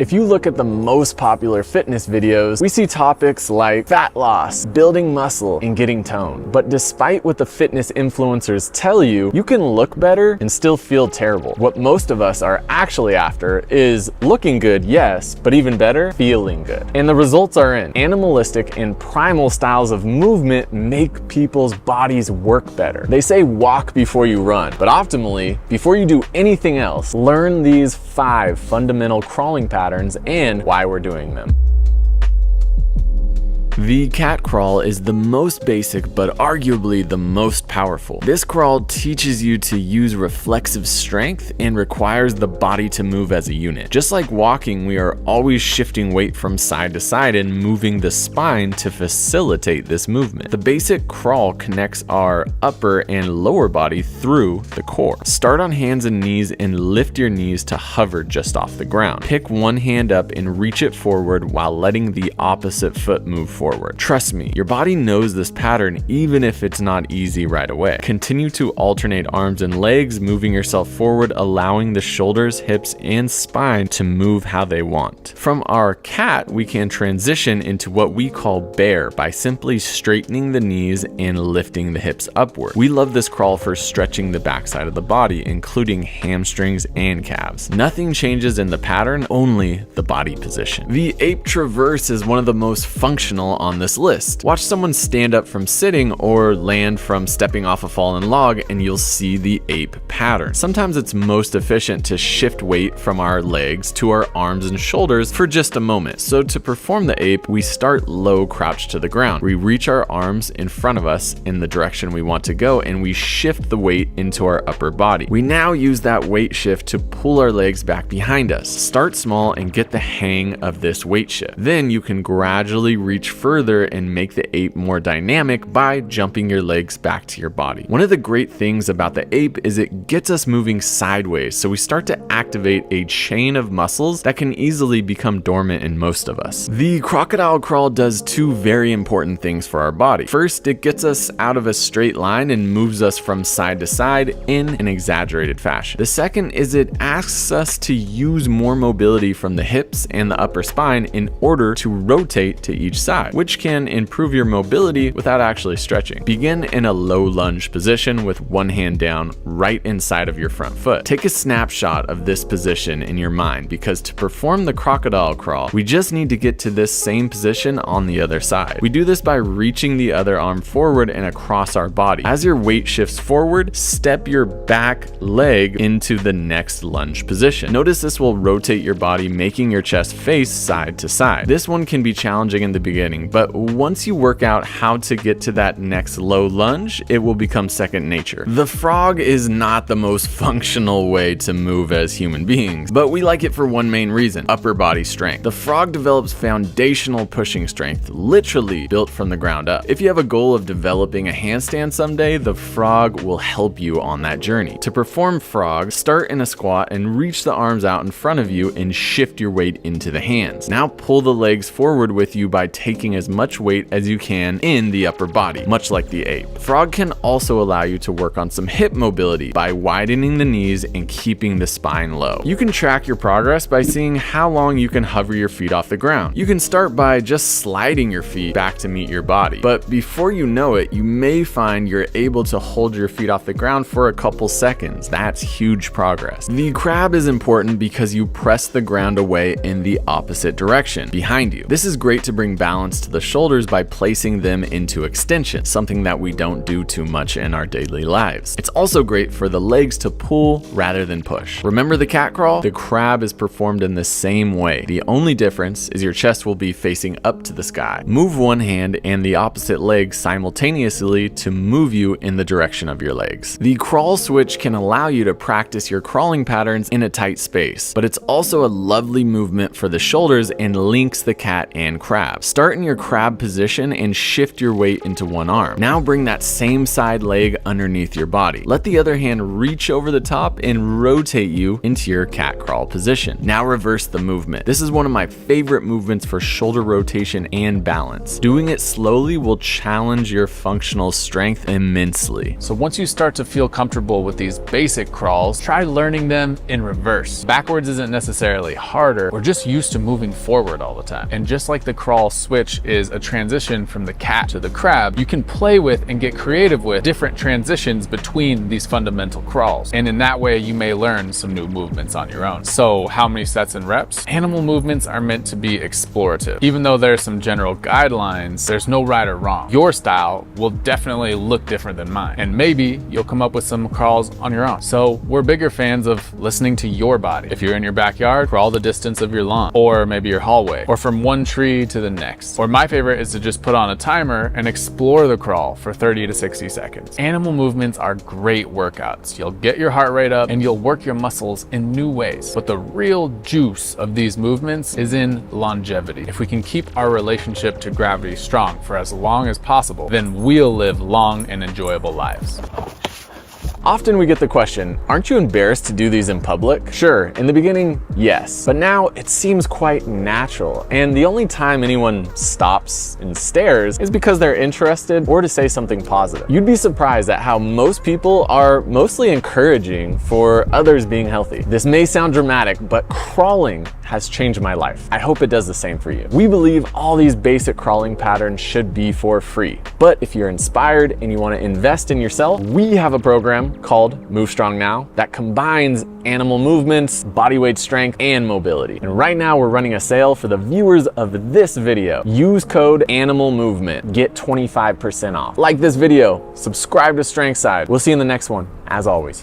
If you look at the most popular fitness videos, we see topics like fat loss, building muscle, and getting toned. But despite what the fitness influencers tell you, you can look better and still feel terrible. What most of us are actually after is looking good, yes, but even better, feeling good. And the results are in. Animalistic and primal styles of movement make people's bodies work better. They say walk before you run, but optimally, before you do anything else, learn these 5 fundamental crawling patterns and why we're doing them. The cat crawl is the most basic, but arguably the most powerful. This crawl teaches you to use reflexive strength and requires the body to move as a unit. Just like walking, we are always shifting weight from side to side and moving the spine to facilitate this movement. The basic crawl connects our upper and lower body through the core. Start on hands and knees and lift your knees to hover just off the ground. Pick one hand up and reach it forward while letting the opposite foot move forward. Trust me, your body knows this pattern even if it's not easy right away. Continue to alternate arms and legs, moving yourself forward, allowing the shoulders, hips, and spine to move how they want. From our cat, we can transition into what we call bear by simply straightening the knees and lifting the hips upward. We love this crawl for stretching the backside of the body, including hamstrings and calves. Nothing changes in the pattern, only the body position. The ape traverse is one of the most functional on this list. Watch someone stand up from sitting or land from stepping off a fallen log and you'll see the ape pattern. Sometimes it's most efficient to shift weight from our legs to our arms and shoulders for just a moment. So to perform the ape, we start low, crouched to the ground. We reach our arms in front of us in the direction we want to go and we shift the weight into our upper body. We now use that weight shift to pull our legs back behind us. Start small and get the hang of this weight shift. Then you can gradually reach further and make the ape more dynamic by jumping your legs back to your body. One of the great things about the ape is it gets us moving sideways, so we start to activate a chain of muscles that can easily become dormant in most of us. The crocodile crawl does 2 very important things for our body. First, it gets us out of a straight line and moves us from side to side in an exaggerated fashion. The second is it asks us to use more mobility from the hips and the upper spine in order to rotate to each side, which can improve your mobility without actually stretching. Begin in a low lunge position with one hand down right inside of your front foot. Take a snapshot of this position in your mind because to perform the crocodile crawl, we just need to get to this same position on the other side. We do this by reaching the other arm forward and across our body. As your weight shifts forward, step your back leg into the next lunge position. Notice this will rotate your body, making your chest face side to side. This one can be challenging in the beginning, but once you work out how to get to that next low lunge, it will become second nature. The frog is not the most functional way to move as human beings, but we like it for one main reason: upper body strength. The frog develops foundational pushing strength, literally built from the ground up. If you have a goal of developing a handstand someday, the frog will help you on that journey. To perform frog, start in a squat and reach the arms out in front of you and shift your weight into the hands. Now pull the legs forward with you by taking as much weight as you can in the upper body, much like the ape. Frog can also allow you to work on some hip mobility by widening the knees and keeping the spine low. You can track your progress by seeing how long you can hover your feet off the ground. You can start by just sliding your feet back to meet your body, but before you know it, you may find you're able to hold your feet off the ground for a couple seconds. That's huge progress. The crab is important because you press the ground away in the opposite direction, behind you. This is great to bring balance to the shoulders by placing them into extension, something that we don't do too much in our daily lives. It's also great for the legs to pull rather than push. Remember the cat crawl? The crab is performed in the same way. The only difference is your chest will be facing up to the sky. Move one hand and the opposite leg simultaneously to move you in the direction of your legs. The crawl switch can allow you to practice your crawling patterns in a tight space, but it's also a lovely movement for the shoulders and links the cat and crab. Start in your crab position and shift your weight into one arm. Now bring that same side leg underneath your body. Let the other hand reach over the top and rotate you into your cat crawl position. Now reverse the movement. This is one of my favorite movements for shoulder rotation and balance. Doing it slowly will challenge your functional strength immensely. So once you start to feel comfortable with these basic crawls, try learning them in reverse. Backwards isn't necessarily harder. We're just used to moving forward all the time. And just like the crawl switch is a transition from the cat to the crab, you can play with and get creative with different transitions between these fundamental crawls. And in that way, you may learn some new movements on your own. So how many sets and reps? Animal movements are meant to be explorative. Even though there's some general guidelines, there's no right or wrong. Your style will definitely look different than mine. And maybe you'll come up with some crawls on your own. So we're bigger fans of listening to your body. If you're in your backyard, crawl the distance of your lawn, or maybe your hallway, or from one tree to the next. Or my favorite is to just put on a timer and explore the crawl for 30 to 60 seconds. Animal movements are great workouts. You'll get your heart rate up and you'll work your muscles in new ways. But the real juice of these movements is in longevity. If we can keep our relationship to gravity strong for as long as possible, then we'll live long and enjoyable lives. Often we get the question, aren't you embarrassed to do these in public? Sure, in the beginning, yes. But now it seems quite natural. And the only time anyone stops and stares is because they're interested or to say something positive. You'd be surprised at how most people are mostly encouraging for others being healthy. This may sound dramatic, but crawling has changed my life. I hope it does the same for you. We believe all these basic crawling patterns should be for free. But if you're inspired and you want to invest in yourself, we have a program called Move Strong Now that combines animal movements, body weight strength, and mobility. And right now we're running a sale for the viewers of this video. Use code Animal Movement. Get 25% off. Like this video, subscribe to Strength Side. We'll see you in the next one, as always.